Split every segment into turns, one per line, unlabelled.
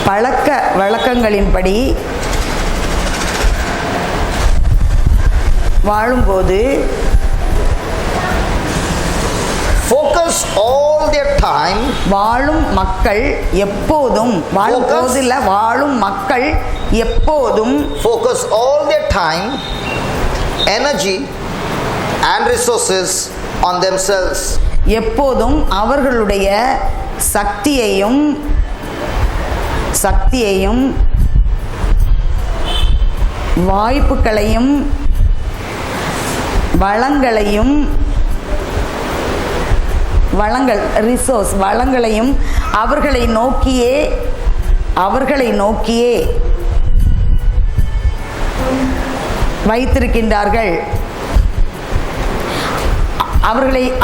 பழக்க வழக்கங்களின்படி வாழும்போது
focus all their time,
வாழும் மக்கள் எப்போதும் வாழும் போதில் வாழும் மக்கள் எப்போதும்
focus all their time, energy and resources on themselves.
எப்போதும் அவர்களுடைய சக்தியையும் வாய்ப்புகளையும் வளங்களையும் அவர்களை நோக்கியே வைத்திருக்கின்றார்கள்.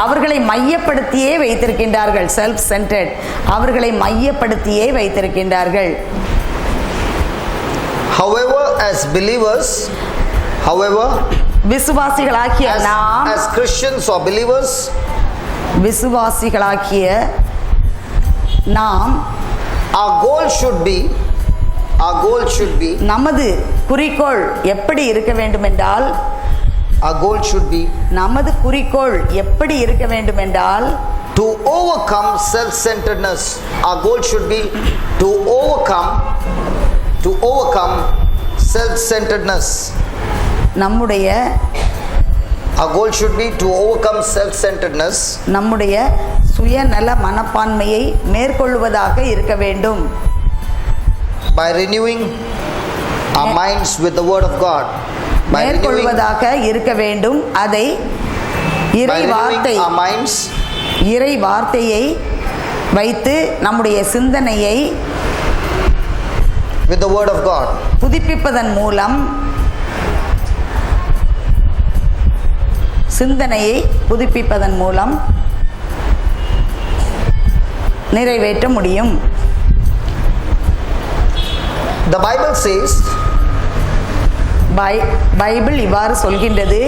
அவர்களை மையப்படுத்தியே வைத்திருக்கின்றார்கள். செல்ஃப் சென்டர்ட், அவர்களை மையப்படுத்தியே வைத்திருக்கின்றார்கள்.
However, as believers,
விசுவாசிகளாகிய நாம்,
as Christians or believers,
விசுவாசிகளாகிய நாம்,
our goal should be
நமது குறிக்கோள் எப்படி இருக்க வேண்டுமென்றால், நமது குறிக்கோள் எப்படி இருக்க வேண்டுமென்றால்
to overcome self-centeredness. Our goal should be to overcome self-centeredness. Our goal should be to overcome self-centeredness.
நம்முடைய சுயநல மனப்பான்மையை மேற்கொள்வதாக இருக்க வேண்டும்.
By renewing our minds with the word of God.
மேற்கொள்வதாக இருக்க வேண்டும். அதை இறை வார்த்தையை வைத்து நம்முடைய சிந்தனையை
with the word of God
புதுப்பிப்பதன் மூலம் நிறைவேற்ற முடியும்.
The Bible says,
பைபிள் இவ்வாறு சொல்கின்றது,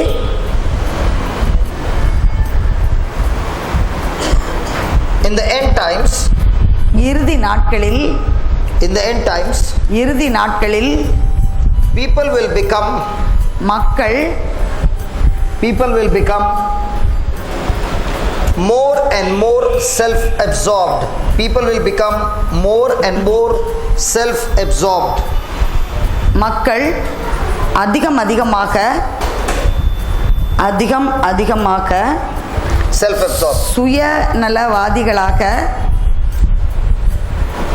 in the end times,
இறுதி நாட்களில்
people will become more and more self-absorbed.
மக்கள் அதிகமாக
self-absorbed,
சுயநலவாதிகளாக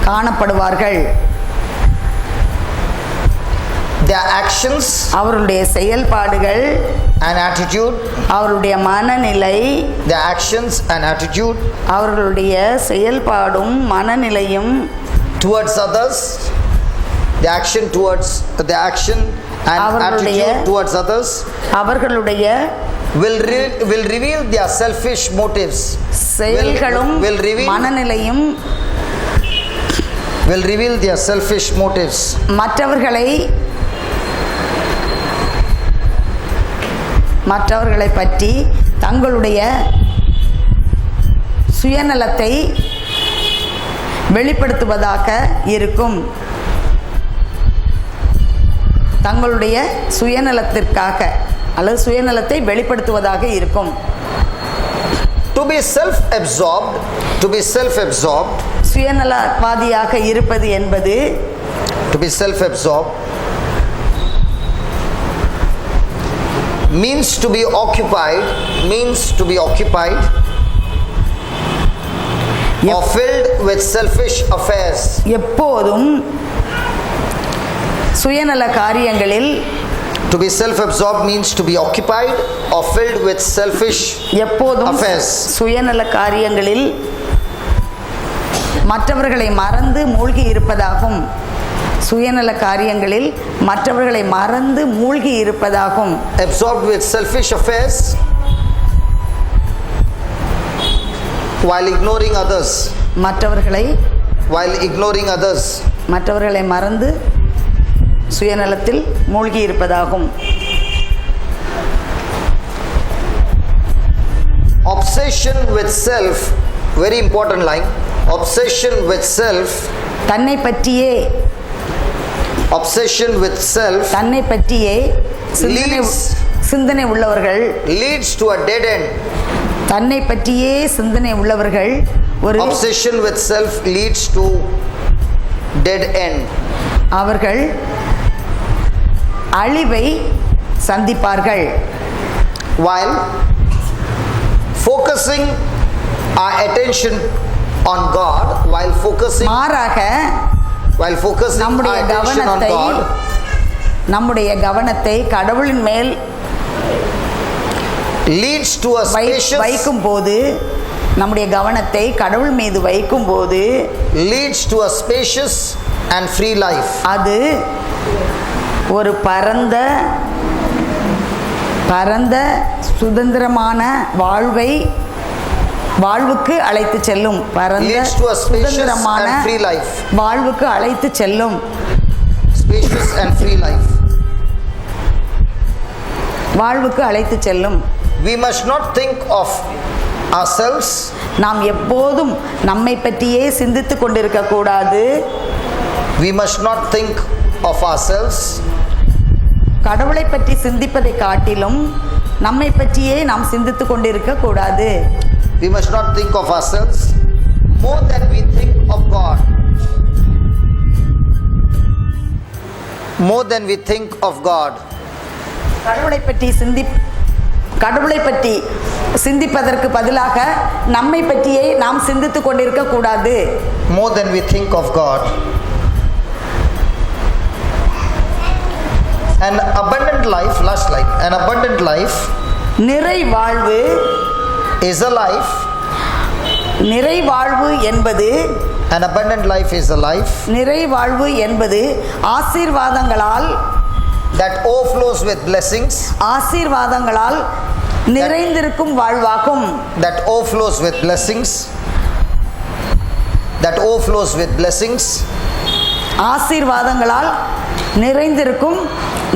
காணப்படுவார்கள்.
their actions,
அவருடைய செயல்பாடுகள்
and attitude,
அவருடைய மனநிலை,
their actions and attitude,
அவர்களுடைய செயல்பாடும் மனநிலையும்
towards others, the action and attitude towards others,
அவர்களுடைய
will reveal their selfish motives.
செயல்களும் மனநிலையும்
will reveal their selfish motives.
மற்றவர்களை பற்றி தங்களுடைய சுயநலத்தை வெளிப்படுத்துவதாக இருக்கும். தங்களுடைய சுயநலத்திற்காக அல்லது சுயநலத்தை வெளிப்படுத்துவதாக இருக்கும்.
To be self-absorbed,
சுயநலவாதியாக இருப்பது என்பது,
to be self-absorbed means to be occupied or filled with selfish affairs.
எப்போதும் சுயநல காரியங்களில்,
to be self-absorbed means to be occupied or filled with selfish
எப்போதும்
affairs.
சுயநல காரியங்களில் மற்றவர்களை மறந்து மூழ்கி இருப்பதாகும். சுயநல காரியங்களில் மற்றவர்களை மறந்து மூழ்கி இருப்பதாகும்.
Absorbed with selfish affairs while ignoring others.
மற்றவர்களை மறந்து சுயநலத்தில் மூழ்கி இருப்பதாகும்.
Obsession with self, very important line. Obsession with self
தன்னை பற்றியே
obsession with self
தன்னை பற்றியே
leads
சிந்தனை உள்ளவர்கள்
to a dead end.
தன்னை பற்றியே சிந்தனை உள்ளவர்கள் ஒரு
Obsession with self leads to dead end.
அவர்கள் அழிவை சந்திப்பார்கள்.
While focusing our attention on God,
மாறாக நம்முடைய கவனத்தை கடவுளின் மேல்
leads to a spacious
வைக்கும்போது நம்முடைய கவனத்தை கடவுள் மீது வைக்கும்போது
leads to a spacious and free life.
அது ஒரு பரந்த சுதந்திரமான வாழ்வுக்கு அழைத்து செல்லும். பரந்த சுதந்திரமான வாழ்வுக்கு அழைத்து செல்லும்.
Spacious and free life.
வாழ்வுக்கு அழைத்து செல்லும்.
We must not think of ourselves.
நாம் எப்போதும் நம்மை பற்றியே சிந்தித்துக் கொண்டிருக்க கூடாது.
We must not think of ourselves.
கடவுளை பற்றி சிந்திப்பதை காட்டிலும் நம்மை பற்றியே நாம் சிந்தித்துக் கொண்டிருக்க கூடாது.
We must not think of ourselves more than we think of God. More than we think of God.
கடவுளை பற்றி சிந்திப்பதற்கு பதிலாக நம்மை பற்றியே நாம் சிந்தித்துக் கொண்டிருக்க கூடாது.
More than we think of God. An abundant life, an abundant life
நிறை வாழ்வு
is a life.
நிறை வாழ்வு என்பது
An abundant life is a life.
நிறை வாழ்வு என்பது ஆசீர்வாதங்களால்
that overflows with blessings.
ஆசீர்வாதங்களால் நிறைந்திருக்கும் வாழ்வாகும்.
That overflows with blessings. That overflows with blessings.
ஆசீர்வாதங்களால் நிறைந்திருக்கும்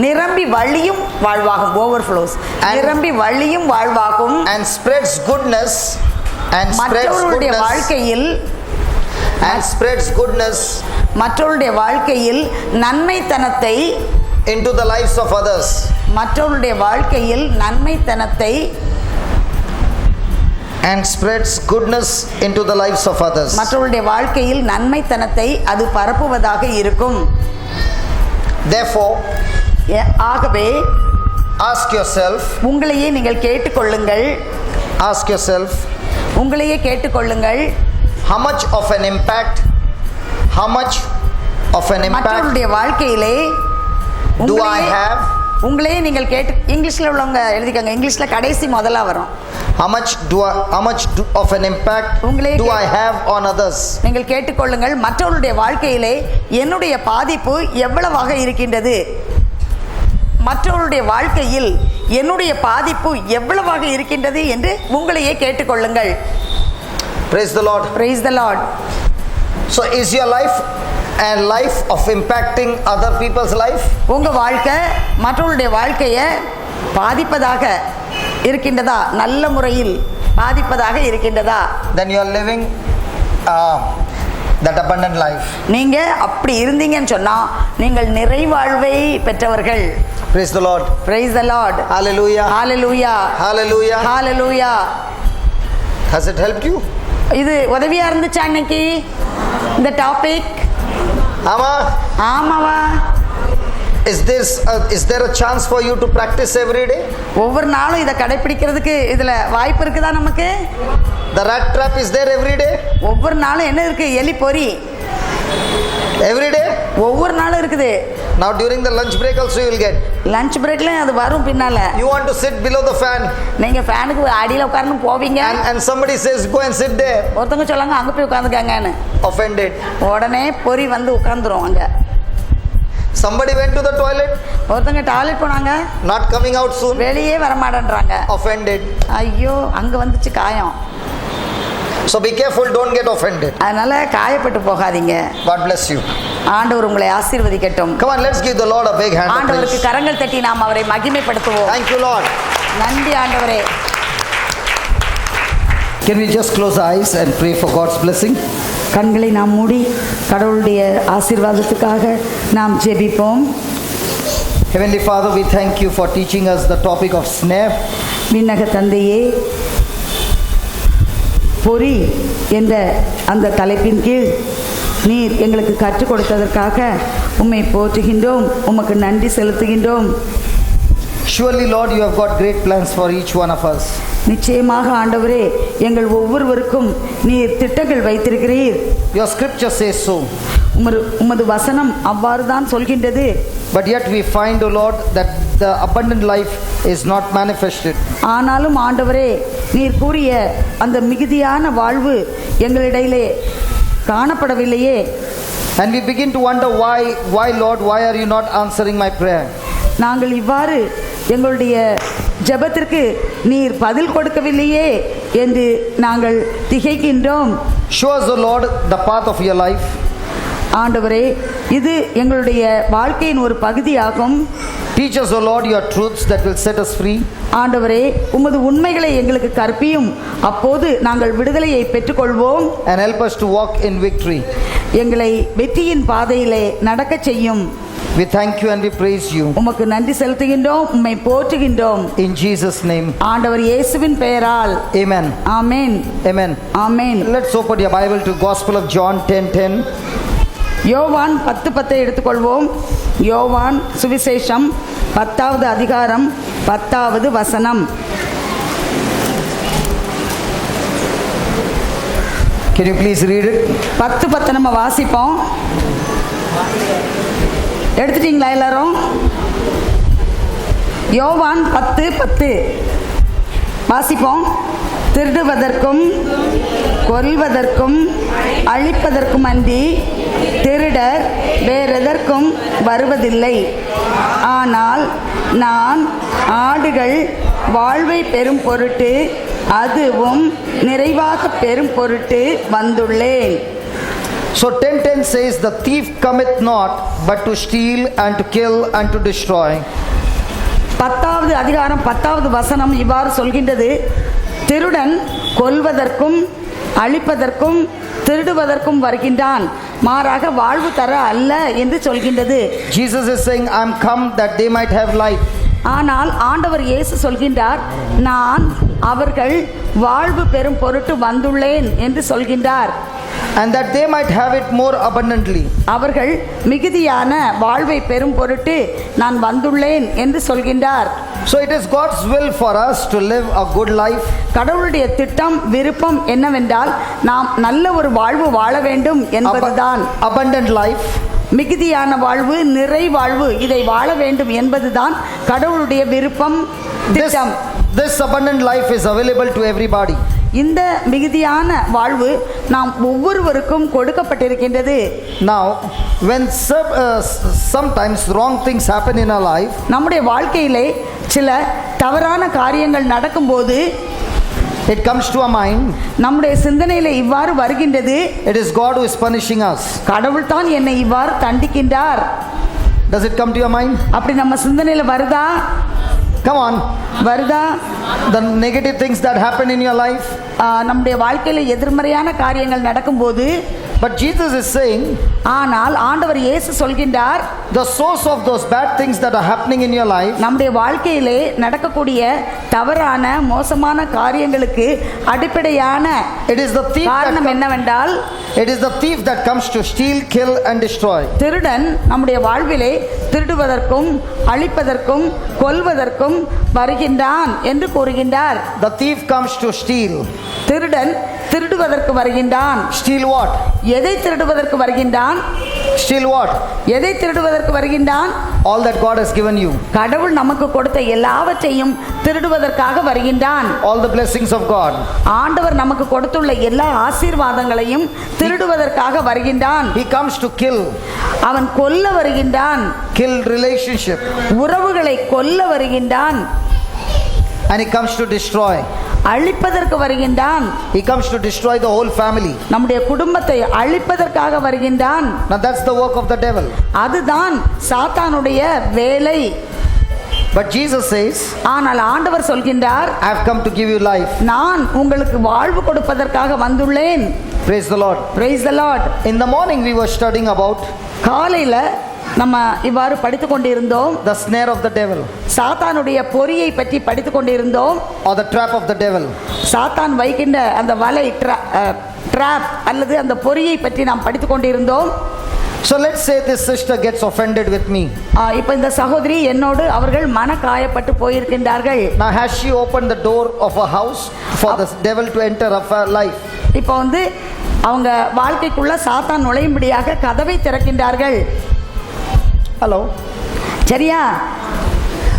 நிரம்பி வழியும் வாழ்வாகும். overflows நிரம்பி வழியும் வாழ்வாகும்.
And spreads goodness
மற்றவருடைய வாழ்க்கையில் மற்றவருடைய வாழ்க்கையில் நன்மைத்தனத்தை
into the lives of others.
மற்றவருடைய வாழ்க்கையில் நன்மைத்தனத்தை
and spreads goodness into the lives of others.
மற்றவருடைய வாழ்க்கையில் நன்மைத்தனத்தை அது பரப்புவதாக இருக்கும்.
Therefore,
ஆகவே
ask yourself,
உங்களையே நீங்கள் கேட்டுக்கொள்ளுங்கள்.
ask yourself,
உங்களையே கேட்டுக்கொள்ளுங்கள்.
how much of an impact
மற்றவருடைய வாழ்க்கையிலே
do I have?
உங்களையே நீங்கள் கேட்டு இங்கிலீஷ்ல உள்ளவங்க எழுதிக்கங்க. இங்கிலீஷ்ல கடைசி முதல்ல வரும்.
how much of an impact do I have on others?
நீங்கள் கேட்டுக்கொள்ளுங்கள், மற்றவருடைய வாழ்க்கையிலே என்னுடைய பாதிப்பு எவ்வளவாக இருக்கின்றது? மற்றவருடைய வாழ்க்கையில் என்னுடைய பாதிப்பு எவ்வளவாக இருக்கின்றது என்று உங்களையே கேட்டுக்கொள்ளுங்கள்.
Praise the Lord.
Praise the Lord.
So is your life a life of impacting other people's life?
உங்க வாழ்க்கை மற்றவருடைய வாழ்க்கையை பாதிப்பதாக இருக்கின்றதா? நல்ல முறையில் பாதிப்பதாக இருக்கின்றதா?
Then you are living that abundant life.
நீங்க அப்படி இருந்தீங்கன்னு சொன்னா நீங்கள் நிறைவாழ்வை பெற்றவர்கள்.
Praise the Lord.
Praise the Lord.
Hallelujah.
Hallelujah.
Hallelujah.
Hallelujah.
Has it helped you?
இது உதவியா இருந்துச்சா இன்னைக்கு இந்த டாபிக்? ஆமாவா?
Is there a chance for you to practice every day?
ஒவ்வொரு நாளும் இதை கடைபிடிக்கிறதுக்கு இதுல வாய்ப்பு இருக்குதா நமக்கு?
The rat trap is there every day?
ஒவ்வொரு நாளும் என்ன இருக்கு? எலி பொறி
every day?
ஒவ்வொரு நாளும் இருக்குது.
Now during the lunch break also you will get.
Lunch breakல அது வரும் பின்னால.
You want to sit below the fan.
நீங்க ஃபேனுக்கு அடியில உட்கார்ந்து போவீங்க.
And somebody says go and sit there.
ஒருத்தங்க சொல்றாங்க அங்க போய் உட்கார்ந்துக்கங்கன்னு.
Offended.
உடனே பொறி வந்து உட்கார்ந்துரும் அங்க.
Somebody went to the toilet.
ஒருத்தங்க டாய்லெட் போனாங்க.
Not coming out soon.
வெளியே வர மாட்டேன்றாங்க.
Offended.
ஐயோ அங்க வந்துச்சு காயம்.
So be careful, don't get offended.
அதனால காயப்பட்டு போகாதீங்க.
God bless you.
ஆண்டவர் உங்களை ஆசீர்வதிக்கட்டும்.
Come on, let's give the Lord a big hand.
ஆண்டவருக்கு கரங்கள் தட்டி நாம் அவரை மகிமைப்படுத்துவோம்.
Thank you, Lord.
நன்றி ஆண்டவரே.
Can we just close our eyes and pray for God's blessing?
கண்களை நாம் மூடி கடவுளுடைய ஆசீர்வாதத்துக்காக நாம் ஜெபிப்போம்.
Heavenly Father, we thank you for teaching us the topic of snare.
விண்ணக தந்தையே, பொறி என்ற அந்த தலைப்பின் கீழ் நீர் எங்களுக்கு கற்றுக் கொடுத்ததற்காக உம்மை போற்றுகின்றோம், உமக்கு நன்றி செலுத்துகின்றோம்.
Surely, Lord, you have got great plans for each one of us.
நிச்சயமாக ஆண்டவரே, எங்கள் ஒவ்வொருவருக்கும் நீர் திட்டங்கள் வைத்திருக்கிறீர்.
Your scripture says so.
உமது வசனம் அவ்வாறு தான் சொல்கின்றது.
But yet we find, O Lord, that the abundant life is not manifested.
ஆனாலும் ஆண்டவரே, நீர் கூறிய அந்த மிகுதியான வாழ்வு எங்களிடையிலே காணப்படவில்லையே.
And we begin to wonder why Lord, why are you not answering my prayer?
நாங்கள் இவ்வாறு எங்களுடைய ஜெபத்திற்கு நீர் பதில் கொடுக்கவில்லையே என்று நாங்கள் திகைக்கின்றோம்.
Show us, O Lord, the path of your life.
ஆண்டவரே, இது எங்களுடைய வாழ்க்கையின் ஒரு பகுதியாகும்.
Teach us, O Lord, your truths that will set us free.
ஆண்டவரே, உமது உண்மைகளை எங்களுக்கு கற்பியும், அப்போது நாங்கள் விடுதலையை பெற்றுக்கொள்வோம்.
And help us to walk in victory.
எங்களை வெற்றியின் பாதையிலே நடக்க செய்யும்.
We thank you and we praise you.
உமக்கு நன்றி செலுத்துகின்றோம், உம்மை போற்றுகின்றோம்.
In Jesus' name.
ஆண்டவர் இயேசுவின் பெயரால்.
Amen.
Amen.
Amen.
Amen.
Let's open your Bible to Gospel of John 10:10.
யோவான் 10:10 எடுத்துக்கொள்வோம். யோவான் சுவிசேஷம் 10வது அதிகாரம் 10வது வசனம்.
Can you please read it?
10:10 நம்ம வாசிப்போம். எடுத்துட்டீங்களா எல்லாரும்? யோவான் 10:10 வாசிப்போம். திருடுவதற்கும் கொல்வதற்கும் அழிப்பதற்கும் அன்றி திருடர் வேறெதற்கும் வருவதில்லை. ஆனால் நான் ஆடுகள் வாழ்வை பெறும் பொருட்டு, அதுவும் நிறைவாக பெறும் பொருட்டு வந்துள்ளேன்.
So 10:10 says, the thief cometh not but to steal and to kill and to destroy.
10வது அதிகாரம் 10வது வசனம் இவ்வாறு சொல்கின்றது. திருடன் கொல்வதற்கும் அழிப்பதற்கும் திருடுவதற்கும் வருகின்றான், மாறாக வாழ்வு தர அல்ல என்று சொல்கின்றது.
Jesus is saying, I am come that they might have life.
ஆனால் ஆண்டவர் இயேசு சொல்கின்றார், நான் அவர்கள் வாழ்வு பெறும் பொருட்டு வந்துள்ளேன் என்று சொல்கின்றார்.
And that they might have it more abundantly.
அவர்கள் மிகுதியான வாழ்வை பெறும் பொருட்டு நான் வந்துள்ளேன் என்று சொல்கின்றார்.
So it is God's will for us to live a good life.
கடவுளுடைய திட்டம் விருப்பம் என்னவென்றால் நாம் நல்ல ஒரு வாழ்வு வாழ வேண்டும் என்பதுதான்.
Abundant life.
மிகுதியான வாழ்வு, நிறை வாழ்வு, இதை வாழ வேண்டும் என்பதுதான் கடவுளுடைய விருப்பம், திட்டம்.
This abundant life is available to everybody.
இந்த மிகுதியான வாழ்வு நாம் ஒவ்வொருவருக்கும் கொடுக்கப்பட்டிருக்கின்றது.
Now, when sometimes wrong things happen in our life,
நம்முடைய வாழ்க்கையிலே சில தவறான காரியங்கள் நடக்கும்போது
it comes to our mind,
நம்முடைய சிந்தனையில இவ்வாறு வருகின்றது,
it is God who is punishing us.
கடவுள் தான் என்னை இவ்வாறு தண்டிக்கின்றார்.
Does it come to your mind?
அப்படி நம்ம சிந்தனையில வருதா?
Come on.
வருதா?
The negative things that happen in your life.
நம்முடைய வாழ்க்கையில எதிர்மறையான காரியங்கள் நடக்கும்போது,
but Jesus is saying,
ஆனால் ஆண்டவர் இயேசு சொல்கின்றார்,
the source of those bad things that are happening in your life,
நம்முடைய வாழ்க்கையிலே நடக்கக்கூடிய தவறான மோசமான காரியங்களுக்கு அடிப்படையான
it is the thief
காரணம் என்னவென்றால்,
it is the thief that comes to steal, kill and destroy.
திருடன் நம்முடைய வாழ்விலே திருடுவதற்கும் அழிப்பதற்கும் கொல்வதற்கும் வருகின்றான் என்று கூறுகின்றார்.
The thief comes to steal.
திருடன் திருடுவதற்கு வருகின்றான்.
Steal what?
எதை திருடுவதற்கு வருகின்றான்?
Steal what?
எதை திருடுவதற்கு வருகின்றான்?
All that God has given you.
கடவுள் நமக்கு கொடுத்த எல்லாவற்றையும் திருடுவதற்காக வருகின்றான்.
All the blessings of God.
ஆண்டவர் நமக்கு கொடுத்துள்ள எல்லா ஆசீர்வாதங்களையும் திருடுவதற்காக வருகின்றான்.
He comes to kill.
அவன் கொல்ல வருகின்றான்.
Kill relationship.
உறவுகளை கொல்ல வருகின்றான்.
And he comes to destroy.
அழிப்பதற்கு வருகின்றான்.
He comes to destroy the whole family.
நம்முடைய குடும்பத்தை அழிப்பதற்காக வருகின்றான்.
Now that's the work of the devil.
அதுதான் சாத்தானுடைய வேலை.
But Jesus says,
ஆனால் ஆண்டவர் சொல்கின்றார்,
I have come to give you life.
நான் உங்களுக்கு வாழ்வு கொடுப்பதற்காக வந்துள்ளேன்.
Praise the Lord.
Praise the Lord.
In the morning we were studying about
காலையில நம்ம இவ்வாறு படித்து கொண்டிருந்தோம்.
the snare of the devil
சாத்தானுடைய பொறியை பற்றி படித்து கொண்டிருந்தோம்.
or the trap of the devil.
சாத்தான் வைக்கின்ற அந்த வலை ட்ராப் அல்லது அந்த பொறியை பற்றி நாம் படித்து கொண்டிருந்தோம்.
So let's say this sister gets offended with me.
இப்போ இந்த சகோதரி என்னோடு அவர்கள் மன காயப்பட்டு போயிருக்கின்றார்கள்.
Now has she opened the door of a house for the devil to enter her life?
இப்போ அவங்க வாழ்க்கைக்குள்ள சாத்தான் நுழையும்படியாக கதவை திறக்கின்றார்கள்.
Hello.
சரியா?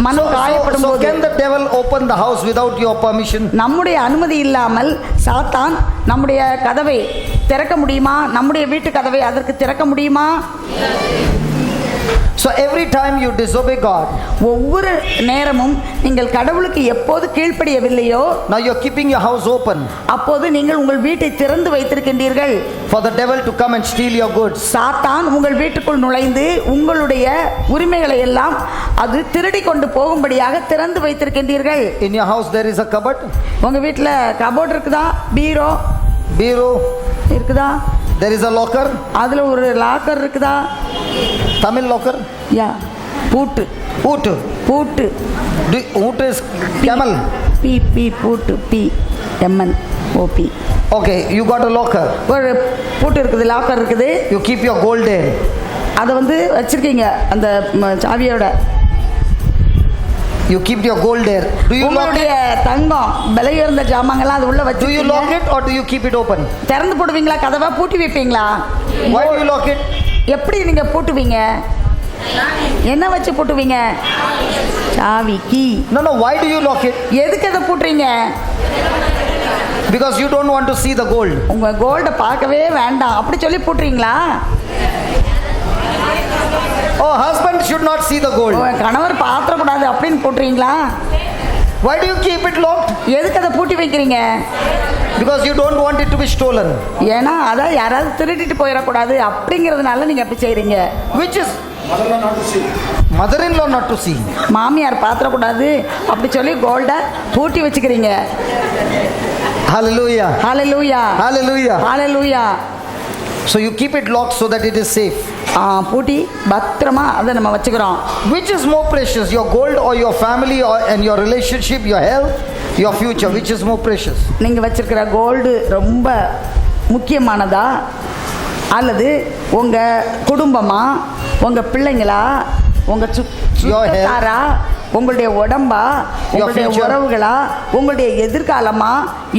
மனம் காயப்படும்
So
போது
can the devil open the house without your permission?
நம்முடைய அனுமதி இல்லாமல் சாத்தான் நம்முடைய கதவை திறக்க முடியுமா? நம்முடைய வீட்டு கதவை அதற்கு திறக்க முடியுமா?
So every time you disobey God,
ஒவ்வொரு நேரமும் நீங்கள் கடவுளுக்கு எப்போது கீழ்ப்படியவில்லையோ,
now you're keeping your house open
அப்போது நீங்கள் உங்கள் வீட்டை திறந்து வைத்திருக்கின்றீர்கள்
for the devil to come and steal your goods.
சாத்தான் உங்கள் வீட்டுக்குள் நுழைந்து உங்களுடைய உரிமைகளை எல்லாம் அது திருடி கொண்டு போகும்படியாக திறந்து வைத்திருக்கின்றீர்கள்.
In your house there is a cupboard?
உங்க வீட்டில் கபோர்ட் இருக்குதா? பீரோ இருக்குதா?
There is a locker?
அதுல ஒரு லாக்கர் இருக்குதா?
Tamil locker?
யா. பூட்டு.
Oot is camel.
பி பூட்டு PMNOP.
Okay, you got a locker.
ஒரு பூட்டு இருக்குது, லாக்கர் இருக்குது.
You keep your gold there.
அதை வச்சிருக்கீங்க அந்த சாவியோட.
You keep your gold there. Do you lock it?
தங்கம் விலையுயர்ந்த ஜாமான்கள் அது உள்ள வச்சு.
Do you lock it or do you keep it open?
திறந்து போடுவீங்களா? கதவை பூட்டி வைப்பீங்களா?
Why do you lock it?
எப்படி நீங்க பூட்டுவீங்க? என்ன வச்சு பூட்டுவீங்க? சாவி, key.
No, why do you lock it?
எதுக்கு அதை பூட்டுறீங்க?
Because you don't want to see the gold.
உங்க கோல்ட பார்க்கவே வேண்டாம் அப்படி சொல்லி பூட்டுறீங்களா?
Oh, husband should not see the gold.
கணவர் பாத்திர கூடாது அப்படின்னு பூட்டுறீங்களா?
Why do you keep it locked?
எதுக்கு அதை பூட்டி வைக்கிறீங்க?
Because you don't want it to be stolen.
ஏன்னா அதை யாராவது திருடிட்டு போயிடக்கூடாது அப்படிங்கிறதுனால நீங்க அப்படி செய்றீங்க.
Which is mother-in-law not to see.
மாமியார் பாத்திர கூடாது அப்படி சொல்லி கோல்ட பூட்டி வச்சுக்கிறீங்க.
Hallelujah.
Hallelujah.
Hallelujah.
Hallelujah.
So you keep it locked so that it is safe.
பூட்டி பத்திரமா அதை நம்ம வச்சுக்கிறோம்.
Which is more precious, your gold or your family or and your relationship, your health, your future? Which is more precious?
நீங்க வச்சிருக்கிற gold ரொம்ப முக்கியமானதா அல்லது உங்க குடும்பமா, உங்க பிள்ளைங்களா, உங்க சுற்றாரா, உங்களுடைய உடம்பா, உங்களுடைய உறவுகளா, உங்களுடைய எதிர்காலமா,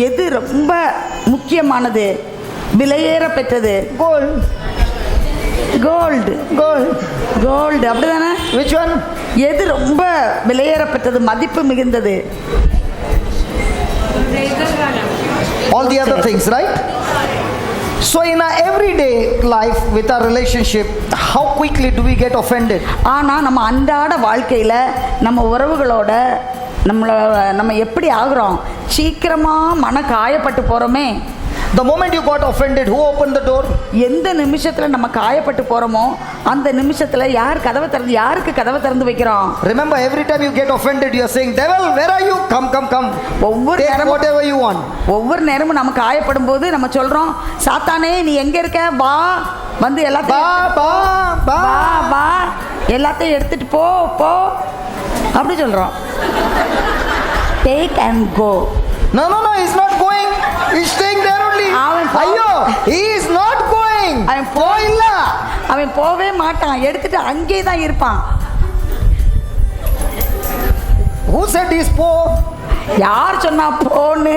எது ரொம்ப முக்கியமானது, விலையேற பெற்றது? கோல்டு அப்படிதானே?
Which one?
எது ரொம்ப விலையேறப்பட்டது, மதிப்பு மிகுந்தது?
All the other things, right? So in our everyday life with our relationship, how quickly do we get offended?
ஆனா நம்ம அன்றாட வாழ்க்கையில நம்ம உறவுகளோட நம்ம எப்படி ஆகுறோம்? சீக்கிரமா மன காயப்பட்டு போறோமே.
The moment you got offended, who opened the door?
எந்த நிமிஷத்துல நம்ம காயப்பட்டு போறோமோ அந்த நிமிஷத்துல யாருக்கு கதவை திறந்து வைக்கிறோம்?
Remember, every time you get offended, you are saying, devil, where are you? Come.
ஒவ்வொரு
நேரமும் whatever you want.
ஒவ்வொரு நேரமும் நம்ம காயப்படும் போது நம்ம சொல்றோம், சாத்தானே நீ எங்க இருக்க? வா, வந்து எல்லாத்தையும் வா எல்லாத்தையும் எடுத்துட்டு போ அப்படி சொல்றோம். Take and go.
No, he's not going. He's staying there only. Ayyo, he is not going.
அவன் போவே மாட்டான், எடுத்துட்டு அங்கே தான் இருப்பான்.
Who said he's poor?
யார் சொன்னா போன்னு?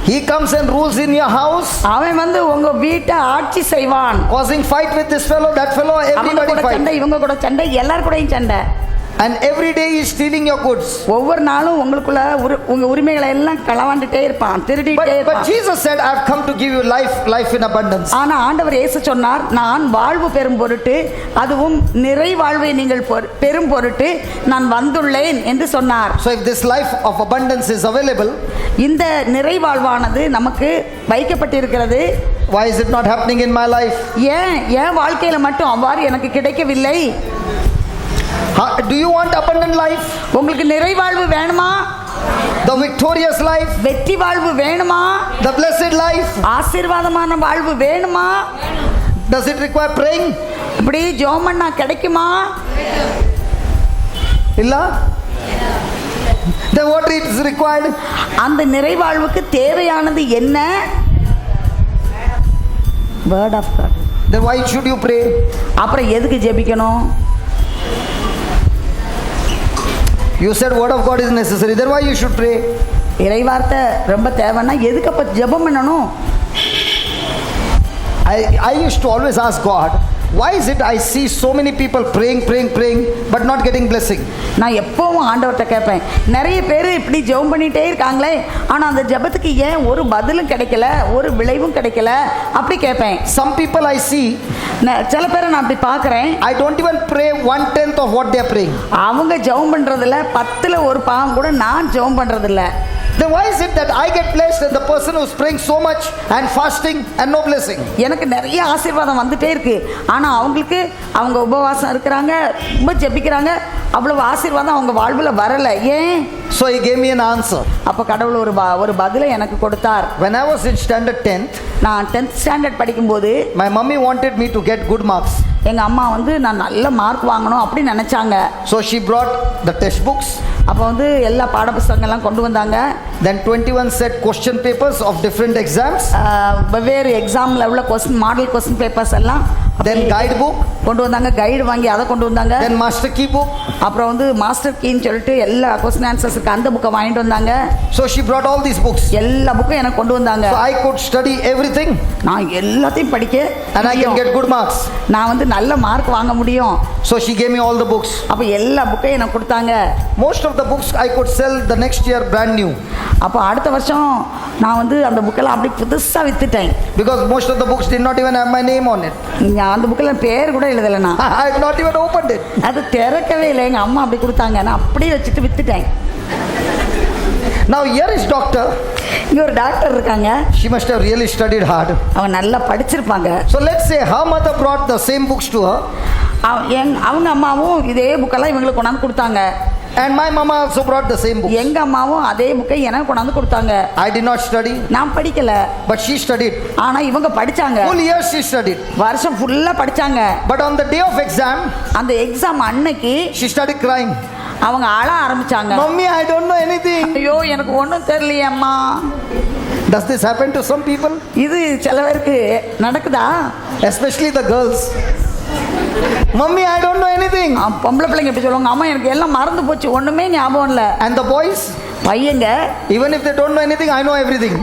He comes and rules in your house.
அவன் வந்து உங்க வீட்டை ஆட்சி செய்வான்.
Causing fight with this fellow, that fellow, everybody fight.
சண்டை, இவங்க கூட சண்டை, எல்லாரும் கூடயும் சண்டை.
And every day he is stealing your goods.
ஒவ்வொரு நாளும் உங்களுக்குள்ள உங்க உரிமைகளை எல்லாம் களவாண்டுட்டே இருப்பான், திருடிட்டே இருப்பான்.
But Jesus said, I have come to give you life in abundance.
ஆனா ஆண்டவர் இயேசு சொன்னார், நான் வாழ்வு பெறும் பொருட்டு, அதுவும் நிறை வாழ்வை நீங்கள் பெறும் பொருட்டு நான் வந்துள்ளேன் என்று சொன்னார்.
So if this life of abundance is available,
இந்த நிறை வாழ்வானது நமக்கு வைக்கப்பட்டிருக்கிறது.
why is it not happening in my life?
ஏன் வாழ்க்கையில மட்டும் அவ்வாறு எனக்கு கிடைக்கவில்லை?
Do you want abundant life?
உங்களுக்கு நிறைவாழ்வு வேணுமா?
The victorious life,
வெற்றி வாழ்வு வேணுமா?
the blessed life,
ஆசீர்வாதமான வாழ்வு வேணுமா?
does it require praying?
இப்படி ஜெபம் பண்ணா கிடைக்குமா?
Illa? Then what is required?
அந்த நிறைவாழ்வுக்கு தேவையானது என்ன? Word of God.
Then why should you pray?
அப்புறம் எதுக்கு ஜெபிக்கணும்?
You said word of God is necessary. Then why you should pray?
இறைவார்த்தை ரொம்ப தேவைன்னா எதுக்கு அப்ப ஜெபம் பண்ணணும்?
I used to always ask God, why is it I see so many people praying, but not getting blessing?
நான் எப்பவும் ஆண்டவர்கிட்ட கேட்பேன், நிறைய பேர் இப்படி ஜெபம் பண்ணிட்டே இருக்காங்களே, ஆனா அந்த ஜெபத்துக்கு ஏன் ஒரு பதிலும் கிடைக்கல, ஒரு விளைவும் கிடைக்கல, அப்படி கேட்பேன்.
Some people I see,
சில பேரை நான் அப்படி பார்க்குறேன்,
I don't even pray 1/10 of what they are praying.
அவங்க ஜெபம் பண்றதுல 10ல் ஒரு பாகம் கூட நான் ஜெபம் பண்றதில்ல.
Then why is it that I get blessed and the person who is praying so much and fasting and no blessing?
எனக்கு நிறைய ஆசீர்வாதம் வந்துட்டே இருக்கு, ஆனா அவங்களுக்கு அவங்க உபவாசம் இருக்கிறாங்க, ரொம்ப ஜெபிக்கிறாங்க, அவ்வளவு ஆசீர்வாதம் அவங்க வாழ்வுல வரல. ஏன்?
So he gave me an answer.
அப்ப கடவுள் ஒரு பதிலை எனக்கு கொடுத்தார்.
When I was in standard 10th,
நான் 10th ஸ்டாண்டர்ட் படிக்கும்போது
my mummy wanted me to get good marks.
எங்க அம்மா வந்து நான் நல்ல மார்க் வாங்கணும் அப்படி நினைச்சாங்க.
So she brought the textbooks.
அப்போ வந்து எல்லா பாடப்புத்தகங்கள்லாம் கொண்டு வந்தாங்க.
Then 21 set question papers of different exams.
வெவ்வேறு எக்ஸாம்ல உள்ள மாடல் கொஸ்டின் பேப்பர்ஸ் எல்லாம்.
Then guide book
கொண்டு வந்தாங்க, கைடு வாங்கி அதை கொண்டு வந்தாங்க.
Then master key book.
அப்புறம் வந்து மாஸ்டர் கீன்னு சொல்லிட்டு எல்லா கொஸ்டின் ஆன்சர்ஸ்க்கு அந்த புக்கை வாங்கிட்டு வந்தாங்க.
So she brought all these books.
எல்லா புக்கும் எனக்கு கொண்டு வந்தாங்க.
So I could study everything.
நான் எல்லாத்தையும் படிக்க
and I can get good marks.
நான் வந்து நல்ல மார்க் வாங்க முடியும்.
So she gave me all the books.
அப்ப எல்லா புக்கையும் எனக்கு கொடுத்தாங்க.
Most of the books I could sell the next year brand new.
அப்ப அடுத்த வருஷம் நான் வந்து அந்த புக்கெல்லாம் அப்படி புதுசா வித்துட்டேன்.
Because most of the books did not even have my name on it.
அந்த புக்கில் பேர் கூட எழுதலை நான்.
I had not even opened it.
அது திறக்கவே இல்லை, எங்கள் அம்மா அப்படி கொடுத்தாங்க, நான் அப்படியே வச்சுட்டு வித்துட்டேன்.
Now here is doctor.
இங்கே ஒரு டாக்டர் இருக்காங்க.
She must have really studied hard.
அவங்க நல்லா படிச்சிருப்பாங்க.
So let's say her mother brought the same books to her.
அவங்க அம்மாவும் இதே புக்கெல்லாம் இவங்களுக்கு கொண்டாந்து கொடுத்தாங்க.
And my mama also brought the same book.
எங்க அம்மாவும் அதே புக்கை எனக்கு கொண்டாந்து கொடுத்தாங்க.
I did not study.
நான் படிக்கல.
But she studied.
ஆனா இவங்க படிச்சாங்க.
Full year she studied.
வருஷம் ஃபுல்லா படிச்சாங்க.
But on the day of exam,
அந்த எக்ஸாம் அன்னைக்கு
she started crying.
அவங்க அழ ஆரம்பிச்சாங்க.
Mummy, I don't know anything.
ஐயோ எனக்கு ஒன்றும் தெரியலையே அம்மா.
Does this happen to some people?
இது சில பேருக்கு நடக்குதா?
Especially the girls. Mummy, I don't know anything.
பொம்பளை பிள்ளைங்க எப்படி சொல்லுவாங்க, அம்மா எனக்கு எல்லாம் மறந்து போச்சு, ஒண்ணுமே ஞாபகம் இல்லை.
And the boys?
பையங்க
even if they don't know anything, I know everything.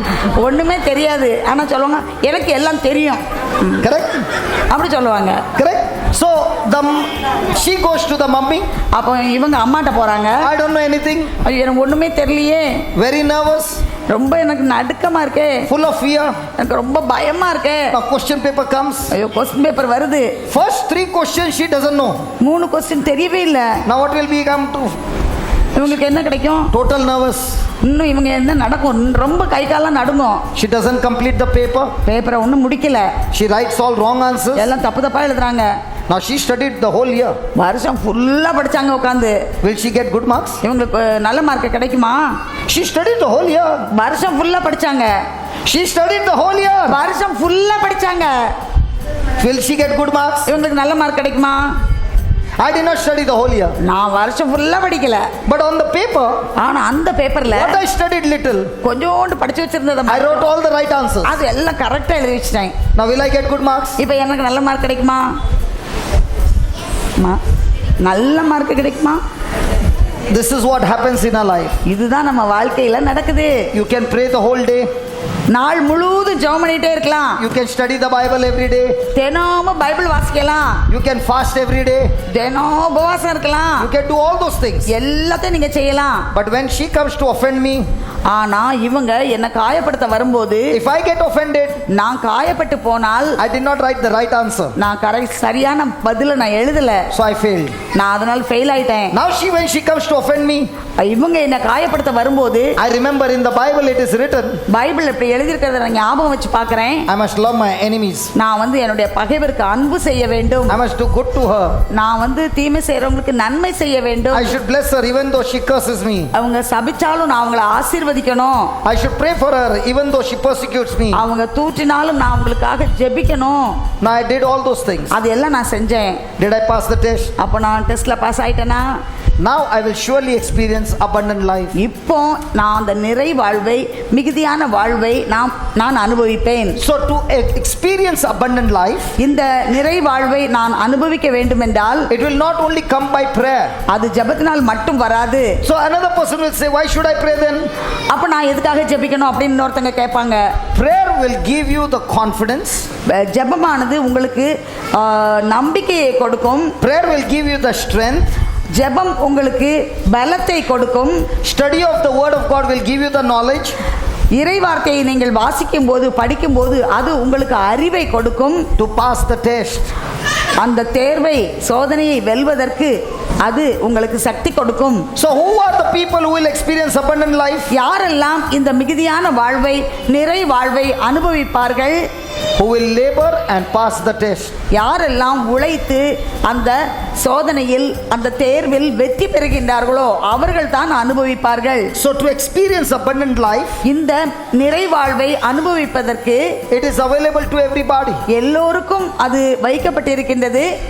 ஒண்ணுமே தெரியாது, ஆனா சொல்லுவாங்க எனக்கு எல்லாம் தெரியும்.
Correct?
அப்படி சொல்லுவாங்க.
Correct? So she goes to the mummy.
அப்போ இவங்க அம்மாட்ட போறாங்க.
I don't know anything.
ஐயோ எனக்கு ஒண்ணுமே தெரியலையே.
Very nervous.
ரொம்ப எனக்கு நடுக்கமா இருக்கே.
Full of fear.
எனக்கு ரொம்ப பயமா இருக்கே.
A question paper comes.
ஐயோ கொஸ்டின் பேப்பர் வருது.
First 3 questions she doesn't know.
3 question தெரியவே இல்ல.
Now what will be come to?
இவங்களுக்கு என்ன கிடைக்கும்?
Total nervous.
இன்னும் இவங்க என்ன நடக்கும், ரொம்ப கை கால்லாம் நடுங்கும்.
She doesn't complete the paper.
பேப்பரை ஒன்றும் முடிக்கல.
She writes all wrong answers.
எல்லாம் தப்பு தப்பா எழுதுறாங்க.
Now she studied the whole year.
வருஷம் ஃபுல்லா படிச்சாங்க உட்காந்து.
Will she get good marks?
இவங்களுக்கு நல்ல மார்க் கிடைக்குமா?
She studied the whole year.
வருஷம் ஃபுல்லா படிச்சாங்க.
She studied the whole year.
வருஷம் ஃபுல்லா படிச்சாங்க.
Will she get good marks?
இவங்களுக்கு நல்ல மார்க் கிடைக்குமா?
I did not study the whole year.
நான் வருஷம் ஃபுல்லா படிக்கல.
But on the paper,
ஆனா அந்த பேப்பர்ல
what I studied little,
கொஞ்சோண்டு படிச்சு வச்சிருந்தத
I wrote all the right answers.
அது எல்லாம் கரெக்டா எழுதி வச்சிட்டேன்.
Now will I get good marks?
இப்போ எனக்கு நல்ல மார்க் கிடைக்குமா? நல்ல மார்க் கிடைக்குமா?
This is what happens in our life.
இதுதான் நம்ம வாழ்க்கையில நடக்குது.
You can pray the whole day.
நாள் முழுவதும் ஜெபம் பண்ணிட்டே இருக்கலாம்.
You can study the Bible every day.
தினமும் பைபிள் வாசிக்கலாம்.
You can fast every day.
தினம் உபவாசம் இருக்கலாம்.
You can do all those things.
எல்லாத்தையும் நீங்க செய்யலாம்.
But when she comes to offend me,
ஆனா இவங்க என்ன காயப்படுத்த வரும்போது,
if I get offended,
நான் காயப்பட்டு போனால்,
I did not write the right answer.
நான் சரியான பதில நான் எழுதல.
So I failed.
நான் அதனால ஃபெயில் ஆயிட்டேன்.
Now when she comes to offend me,
இவங்க என்ன காயப்படுத்த வரும்போது,
I remember in the Bible it is written,
Bible இப்படி எழுதியிருக்கிறத நான் ஞாபகம் வச்சு பார்க்கிறேன்.
I must love my enemies.
நான் வந்து என்னுடைய பகைவருக்கு அன்பு செய்ய வேண்டும்.
I must do good to her.
நான் வந்து தீமை செய்யறவங்களுக்கு நன்மை செய்ய வேண்டும்.
I should bless her even though she curses me.
அவங்க சபிச்சாலும் நான் அவங்கள ஆசீர்வதிக்கணும்.
I should pray for her even though she persecutes me.
அவங்க தூற்றினாலும் நான் அவங்களுக்காக ஜெபிக்கணும்.
Now I did all those things.
அதெல்லாம் நான் செஞ்சேன்.
Did I pass the test?
அப்போ நான் டெஸ்ட்ல pass ஆயிட்டேனா?
Now I will surely experience abundant life.
இப்போ நான் அந்த நிறை வாழ்வை, மிகுதியான வாழ்வை நான் அனுபவிப்பேன்.
So to experience abundant life,
இந்த நிறை வாழ்வை நான் அனுபவிக்க வேண்டும் என்றால்
it will not only come by prayer.
அது ஜெபத்தினால் மட்டும் வராது.
So another person will say, why should I pray then?
அப்போ நான் எதுக்காக ஜெபிக்கணும் அப்படின்னு இன்னொருத்தங்க கேட்பாங்க.
Prayer will give you the confidence.
ஜெபமானது உங்களுக்கு நம்பிக்கையை கொடுக்கும்.
Prayer will give you the strength.
ஜெபம் உங்களுக்கு பலத்தை கொடுக்கும்.
Study of the word of God will give you the knowledge.
இறை வார்த்தையை நீங்கள் வாசிக்கும் போது, படிக்கும் போது அது உங்களுக்கு அறிவை கொடுக்கும்.
To pass the test.
அந்த தேர்வை, சோதனையை வெல்வதற்கு அது உங்களுக்கு சக்தி கொடுக்கும்.
So who are the people who will experience abundant life?
யாரெல்லாம் இந்த மிகுதியான வாழ்வை, நிறை வாழ்வை அனுபவிப்பார்கள்?
Who will labor and pass the test.
யாரெல்லாம் உழைத்து அந்த சோதனையில், அந்த தேர்வில் வெற்றி பெறுகின்றார்களோ அவர்கள் தான் அனுபவிப்பார்கள்.
So to experience abundant life,
இந்த நிறை வாழ்வை அனுபவிப்பதற்கு
it is available to everybody.
எல்லோருக்கும் அது வைக்கப்பட்டிருக்கின்றது.